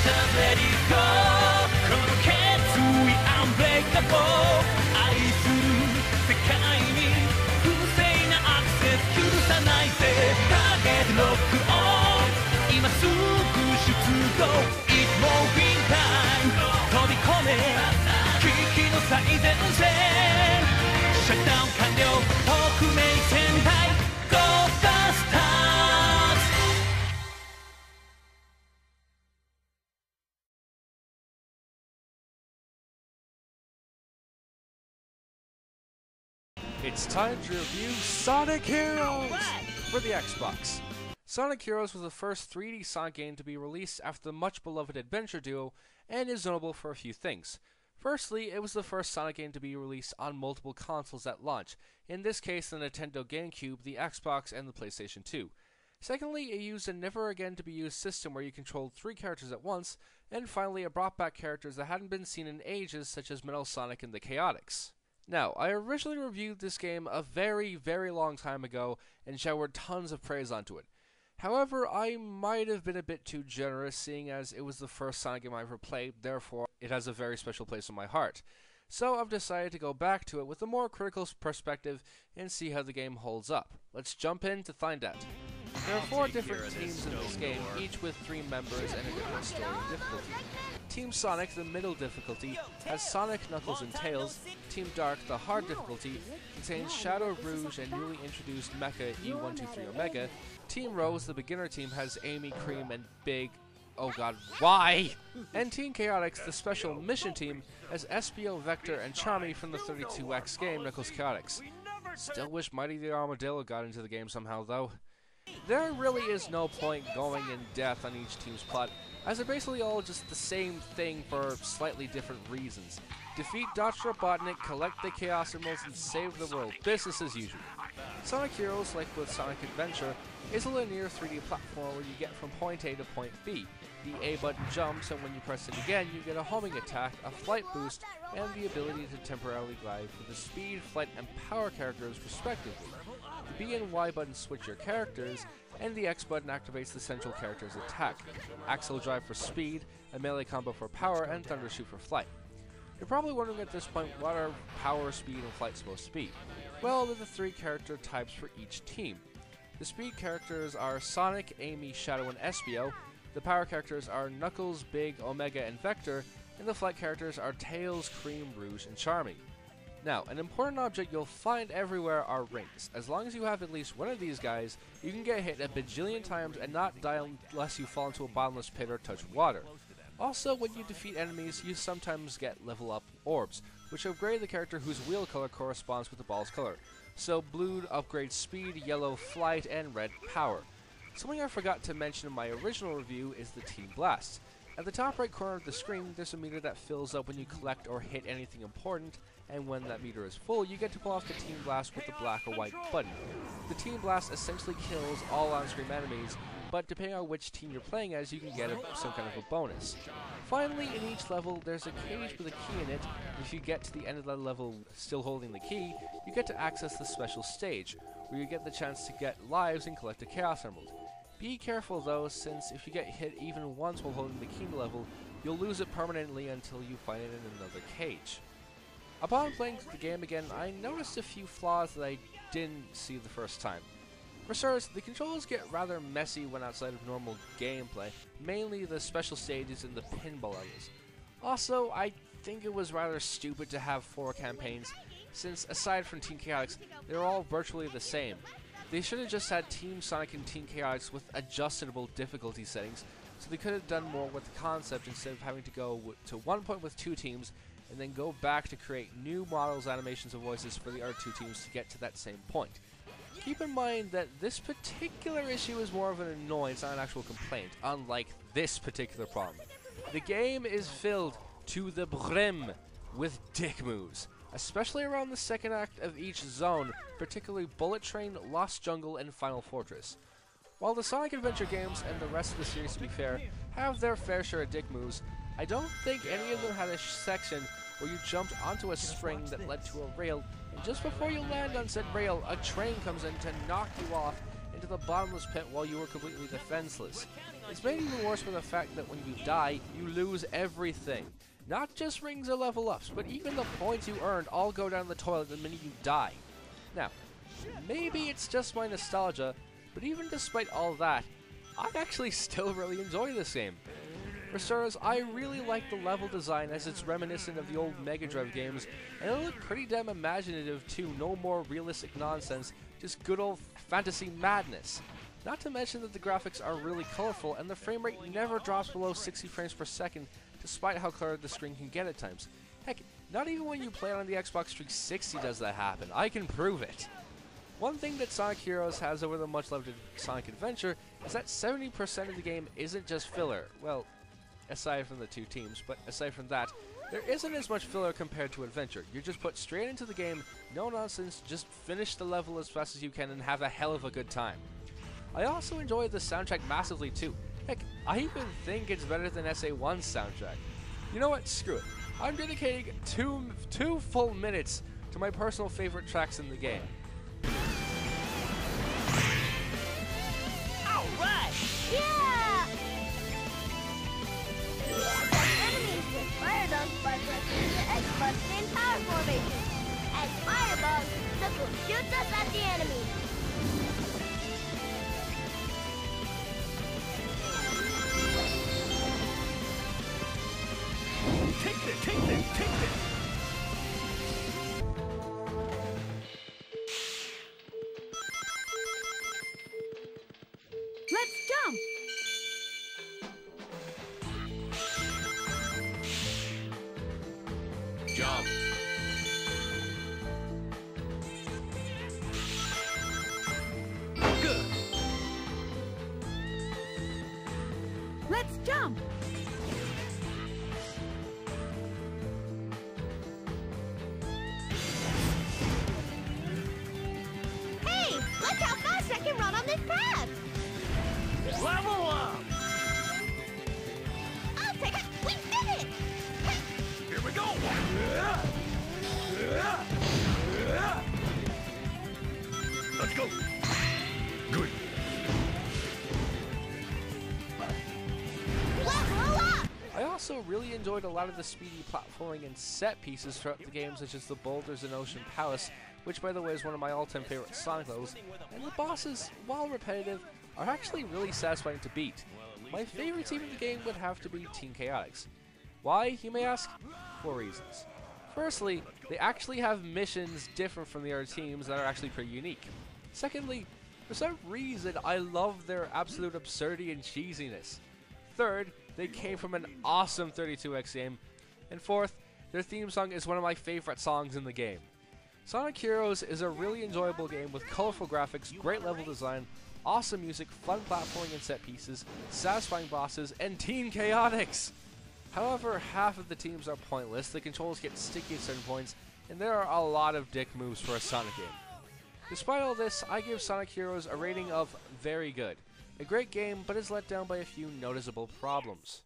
Let it go この決意 Unbreakable 愛する世界に不正なアクセス許さないぜターゲットロックオン今すぐ出動 It's moving time 飛び込め危機の最前線シャットダウン完了特命戦隊ゴーダスター It's time to review Sonic Heroes for the Xbox. Sonic Heroes was the first 3D Sonic game to be released after the much beloved adventure duo and is notable for a few things. Firstly, it was the first Sonic game to be released on multiple consoles at launch, in this case the Nintendo GameCube, the Xbox, and the PlayStation 2. Secondly, it used a never-again-to-be-used system where you controlled 3 characters at once, and finally it brought back characters that hadn't been seen in ages such as Metal Sonic and the Chaotix. Now, I originally reviewed this game a very, very long time ago and showered tons of praise onto it. However, I might have been a bit too generous seeing as it was the first Sonic game I ever played, therefore it has a very special place in my heart. So I've decided to go back to it with a more critical perspective and see how the game holds up. Let's jump in to find out. There are 4 different teams in this game, each with 3 members and a different story and difficulty. Team Sonic, the middle difficulty, has Sonic, Knuckles, and Tails. Team Dark, the hard difficulty, contains Shadow, Rouge, and newly introduced Mecha E123 Omega. Team Rose, the beginner team, has Amy, Cream, and Big... oh god, why? And Team Chaotix, the special mission team, has Espio, Vector, and Charmy from the 32X game Knuckles Chaotix. Still wish Mighty the Armadillo got into the game somehow, though. There really is no point going in depth on each team's plot, as they're basically all just the same thing for slightly different reasons. Defeat Dr. Robotnik, collect the Chaos Emeralds, and save the world, business as usual. Sonic Heroes, like with Sonic Adventure, is a linear 3D platform where you get from point A to point B. The A button jumps, and when you press it again, you get a homing attack, a flight boost, and the ability to temporarily glide for the speed, flight, and power characters respectively. The B and Y buttons switch your characters, and the X button activates the central character's attack. Axle drive for speed, a melee combo for power, and thunder shoot for flight. You're probably wondering at this point what are power, speed, and flight supposed to be. Well, they're the 3 character types for each team. The speed characters are Sonic, Amy, Shadow, and Espio. The power characters are Knuckles, Big, Omega, and Vector, and the flight characters are Tails, Cream, Rouge, and Charmy. Now, an important object you'll find everywhere are rings. As long as you have at least one of these guys, you can get hit a bajillion times and not die unless you fall into a bottomless pit or touch water. Also, when you defeat enemies, you sometimes get level up orbs, which upgrade the character whose wheel color corresponds with the ball's color. So blue upgrades speed, yellow flight, and red power. Something I forgot to mention in my original review is the Team Blast. At the top right corner of the screen, there's a meter that fills up when you collect or hit anything important, and when that meter is full, you get to pull off the Team Blast with the black or white button. The Team Blast essentially kills all on-screen enemies, but depending on which team you're playing as, you can get some kind of a bonus. Finally, in each level, there's a cage with a key in it. If you get to the end of that level still holding the key, you get to access the special stage, where you get the chance to get lives and collect a Chaos Emerald. Be careful though, since if you get hit even once while holding the key in the level, you'll lose it permanently until you find it in another cage. Upon playing the game again, I noticed a few flaws that I didn't see the first time. For starters, the controls get rather messy when outside of normal gameplay, mainly the special stages and the pinball areas. Also, I think it was rather stupid to have 4 campaigns, since aside from Team Chaotix, they're all virtually the same. They should have just had Team Sonic and Team Chaotix with adjustable difficulty settings, so they could have done more with the concept instead of having to go to one point with 2 teams, and then go back to create new models, animations, and voices for the other 2 teams to get to that same point. Keep in mind that this particular issue is more of an annoyance, not an actual complaint, unlike this particular problem. The game is filled to the brim with dick moves, especially around the second act of each zone, particularly Bullet Train, Lost Jungle, and Final Fortress. While the Sonic Adventure games and the rest of the series, to be fair, have their fair share of dick moves, I don't think any of them had a section where you jumped onto a string that led to a rail, and just before you land on said rail, a train comes in to knock you off into the bottomless pit while you were completely defenseless. It's made even worse by the fact that when you die, you lose everything. Not just rings or level ups, but even the points you earned all go down the toilet the minute you die. Now, maybe it's just my nostalgia, but even despite all that, I actually still really enjoy this game. For starters, I really like the level design as it's reminiscent of the old Mega Drive games, and it looked pretty damn imaginative too, no more realistic nonsense, just good old fantasy madness. Not to mention that the graphics are really colorful and the frame rate never drops below 60 frames per second, despite how cluttered the screen can get at times. Heck, not even when you play it on the Xbox 360 does that happen, I can prove it. One thing that Sonic Heroes has over the much loved Sonic Adventure is that 70% of the game isn't just filler. Well, aside from the two teams, but aside from that, there isn't as much filler compared to Adventure. You're just put straight into the game, no nonsense, just finish the level as fast as you can and have a hell of a good time. I also enjoy the soundtrack massively too. Heck, I even think it's better than SA1's soundtrack. You know what, screw it. I'm dedicating two full minutes to my personal favorite tracks in the game. Alright! Yeah! Enemies with fire dogs by pressing the X button in power formation. As fireballs, Zuko shoots us at the enemy. Take this, take this, take this! Let's jump! Jump! Good! Let's jump! Hey! Look how fast I can run on this path! Level up! I'll take it! We did it! Here we go! Let's go! Good! Level up! I also really enjoyed a lot of the speedy platforming and set pieces throughout the game, such as the boulders in Ocean Palace, which by the way is one of my all-time favorite Sonic levels, and the bosses, while repetitive, are actually really satisfying to beat. My favorite team in the game would have to be Team Chaotix. Why, you may ask? 4 reasons. Firstly, they actually have missions different from the other teams that are actually pretty unique. Secondly, for some reason I love their absolute absurdity and cheesiness. Third, they came from an awesome 32X game. And fourth, their theme song is one of my favorite songs in the game. Sonic Heroes is a really enjoyable game with colorful graphics, great level design, awesome music, fun platforming and set pieces, satisfying bosses, and Team Chaotix! However, half of the teams are pointless, the controls get sticky at certain points, and there are a lot of dick moves for a Sonic game. Despite all this, I give Sonic Heroes a rating of very good. A great game, but is let down by a few noticeable problems.